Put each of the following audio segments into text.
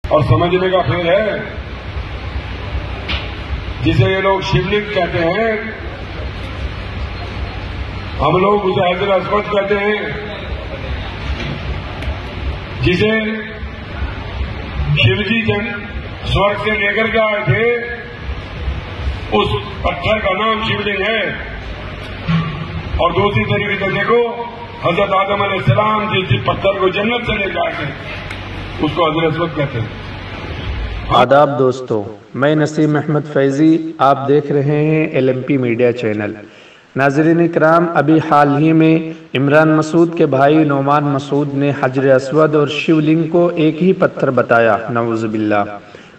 اور سمجھنے کا پھر ہے جسے یہ لوگ شیولنگ کہتے ہیں، ہم لوگ اسے حجر اسود کہتے ہیں، جسے شیو جی سورگ سے لے کر کے آئے تھے، اس پتھر کا نام شیولنگ ہے۔ اور دوسری طریقے سے دیکھو، حضرت آدم علیہ السلام جس پتھر کو جنت سے لے کے آئے تھے اس کو حجر اسود کہتے ہیں۔ آداب دوستو، میں نسیم احمد فیضی، آپ دیکھ رہے ہیں LMP میڈیا چینل۔ ناظرین اکرام، ابھی حال ہی میں عمران مسعود کے بھائی نعمان مسعود نے حجر اسود اور شیو لنگ کو ایک ہی پتھر بتایا، نعوذ باللہ۔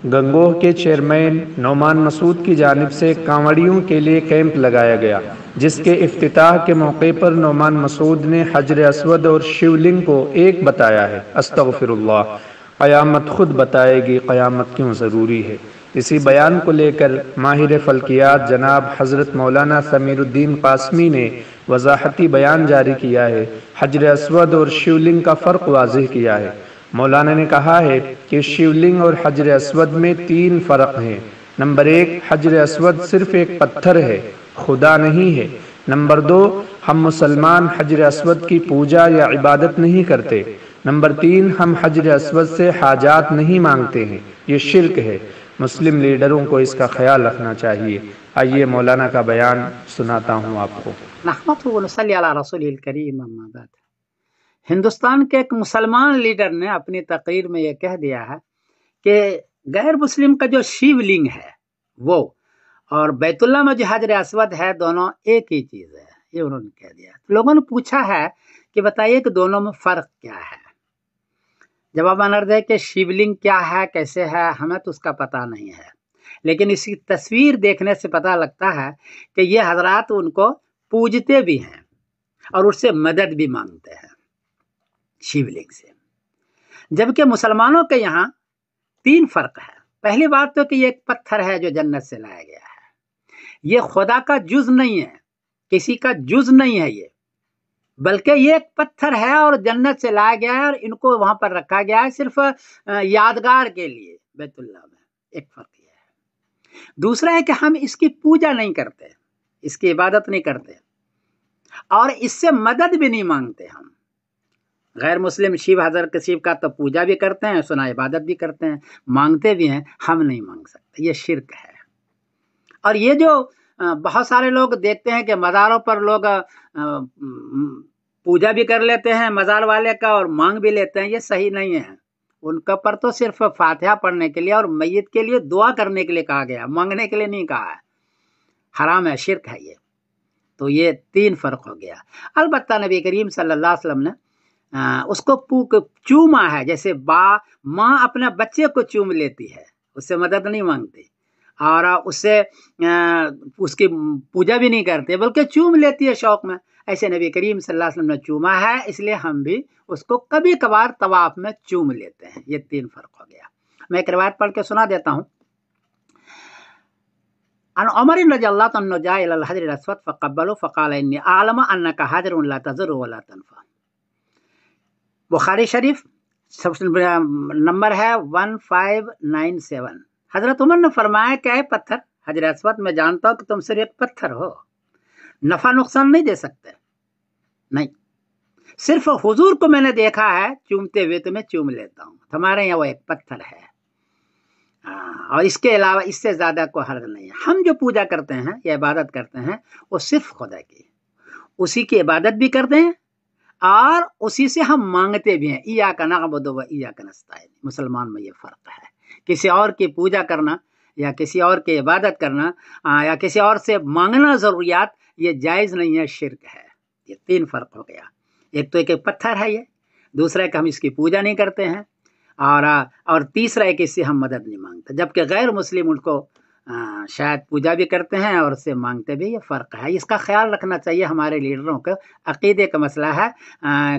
گنگوہ کے چیئرمین نعمان مسعود کی جانب سے کانوڑیوں کے لیے کیمپ لگایا گیا، جس کے افتتاح کے موقع پر نعمان مسعود نے حجر اسود اور شیو لنگ کو ایک بتایا ہے۔ استغفر اللہ، قیامت خود بتائے گی قیامت کیوں ضروری ہے۔ اسی بیان کو لے کر ماہر فلکیات جناب حضرت مولانا سمیر الدین قاسمی نے وضاحتی بیان جاری کیا ہے، حجر اسود اور شیو لنگ کا فرق واضح کیا ہے۔ مولانا نے کہا ہے کہ شیو لنگ اور حجر اسود میں 3 فرق ہیں۔ نمبر 1، حجر اسود صرف ایک پتھر ہے، خدا نہیں ہے۔ نمبر 2، ہم مسلمان حجر اسود کی پوجا یا عبادت نہیں کرتے۔ نمبر 3، ہم حجر اسود سے حاجات نہیں مانگتے ہیں، یہ شرک ہے۔ مسلم لیڈروں کو اس کا خیال رکھنا چاہیے۔ آئیے مولانا کا بیان سناتا ہوں آپ کو۔ نحمدہ و نصلی علی رسول الکریم، اما بعد۔ ہندوستان کے ایک مسلمان لیڈر نے اپنی تقریر میں یہ کہہ دیا ہے کہ غیر مسلم کا جو شیو لنگ ہے وہ اور بیت اللہ میں جو حجر اسود ہے، دونوں ایک ہی چیز ہے، یہ انہوں نے کہہ دیا۔ لوگوں نے پوچھا ہے کہ بتائیے کہ دونوں میں فرق کیا ہے۔ جواب عرض ہے کہ شیو لنگ کیا ہے، کیسے ہے، ہمیں تو اس کا پتہ نہیں ہے، لیکن اس کی تصویر دیکھنے سے پتہ لگتا ہے کہ یہ حضرات ان کو پوجتے بھی ہیں اور اس سے مدد بھی مانگتے ہیں، شیو لنگ سے۔ جبکہ مسلمانوں کے یہاں 3 فرق ہے۔ پہلی بات تو کہ یہ ایک پتھر ہے جو جنت سے لایا گیا ہے، یہ خدا کا جز نہیں ہے، کسی کا جز نہیں ہے یہ، بلکہ یہ ایک پتھر ہے اور جنت سے لایا گیا ہے اور ان کو وہاں پر رکھا گیا ہے صرف یادگار کے لیے بیت اللہ میں۔ ایک فرق یہ ہے۔ دوسرا ہے کہ ہم اس کی پوجا نہیں کرتے، اس کی عبادت نہیں کرتے اور اس سے مدد بھی نہیں مانگتے۔ ہم غیر مسلم شیو حضرت شیو کا تو پوجا بھی کرتے ہیں، سنا عبادت بھی کرتے ہیں، مانگتے بھی ہیں، ہم نہیں مانگ سکتے، یہ شرک ہے۔ اور یہ جو بہت سارے لوگ دیکھتے ہیں کہ مزاروں پر لوگ پوجا بھی کر لیتے ہیں مزار والے کا اور مانگ بھی لیتے ہیں، یہ صحیح نہیں ہے۔ ان کا پر تو صرف فاتحہ پڑھنے کے لیے اور میت کے لیے دعا کرنے کے لیے کہا گیا، مانگنے کے لیے نہیں کہا ہے۔ حرام ہے، شرک ہے یہ۔ تو یہ 3 فرق ہو گیا۔ البتہ نبی کریم صلی اللہ علیہ وسلم نے اس کو چوما ہے، جیسے ماں اپنے بچے کو چوم لیتی ہے، اس سے مدد نہیں مانگتی اور اس سے اس کی پوجا بھی نہیں کرتے بلکہ چوم لیتی ہے شوق میں، ایسے نبی کریم صلی اللہ علیہ وسلم نے چوما ہے، اس لیے ہم بھی اس کو کبھی کبھار طواف میں چوم لیتے ہیں۔ یہ 3 فرق ہو گیا۔ میں ایک روایت پڑھ کے سنا دیتا ہوں۔ ان عمر رضی اللہ عنہ جاء الى الحجر الاسود فقبله فقال انی اعلم انک حجر لا تضر ولا تنفع۔ بخاری شریف نمبر ہے 1597۔ حضرت عمر نے فرمایا کہ اے پتھر حجر اسود، میں جانتا ہوں کہ تم صرف ایک پتھر ہو، نفع نقصان نہیں دے سکتے، نہیں، صرف حضور کو میں نے دیکھا ہے چومتے ہوئے تو میں چوم لیتا ہوں، ہمارے یہاں وہ ایک پتھر ہے اور اس کے علاوہ اس سے زیادہ کوئی حرج نہیں ہے۔ ہم جو پوجا کرتے ہیں یا عبادت کرتے ہیں وہ صرف خدا کی، اسی کی عبادت بھی کرتے ہیں اور اسی سے ہم مانگتے بھی ہیں۔ ایاک نعبد و ایاک نستعین۔ مسلمان میں یہ فرق ہے۔ کسی اور کی پوجا کرنا یا کسی اور کی عبادت کرنا یا کسی اور سے مانگنا ضروریات، یہ جائز نہیں ہے، شرک ہے۔ یہ 3 فرق ہو گیا۔ ایک تو ایک پتھر ہے یہ، دوسرا ہے کہ ہم اس کی پوجا نہیں کرتے ہیں اور تیسرا ہے کہ اس سے ہم مدد نہیں مانگتے، جبکہ غیر مسلم ان کو شاید پوجا بھی کرتے ہیں اور اس سے مانگتے بھی۔ یہ فرق ہے، اس کا خیال رکھنا چاہیے ہمارے لیڈروں کو۔ عقیدے کا مسئلہ ہے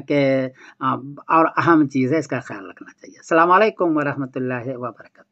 کہ اور اہم چیز ہے، اس کا خیال رکھنا چاہیے۔ السلام علیکم ورحمۃ اللہ وبرکاتہ۔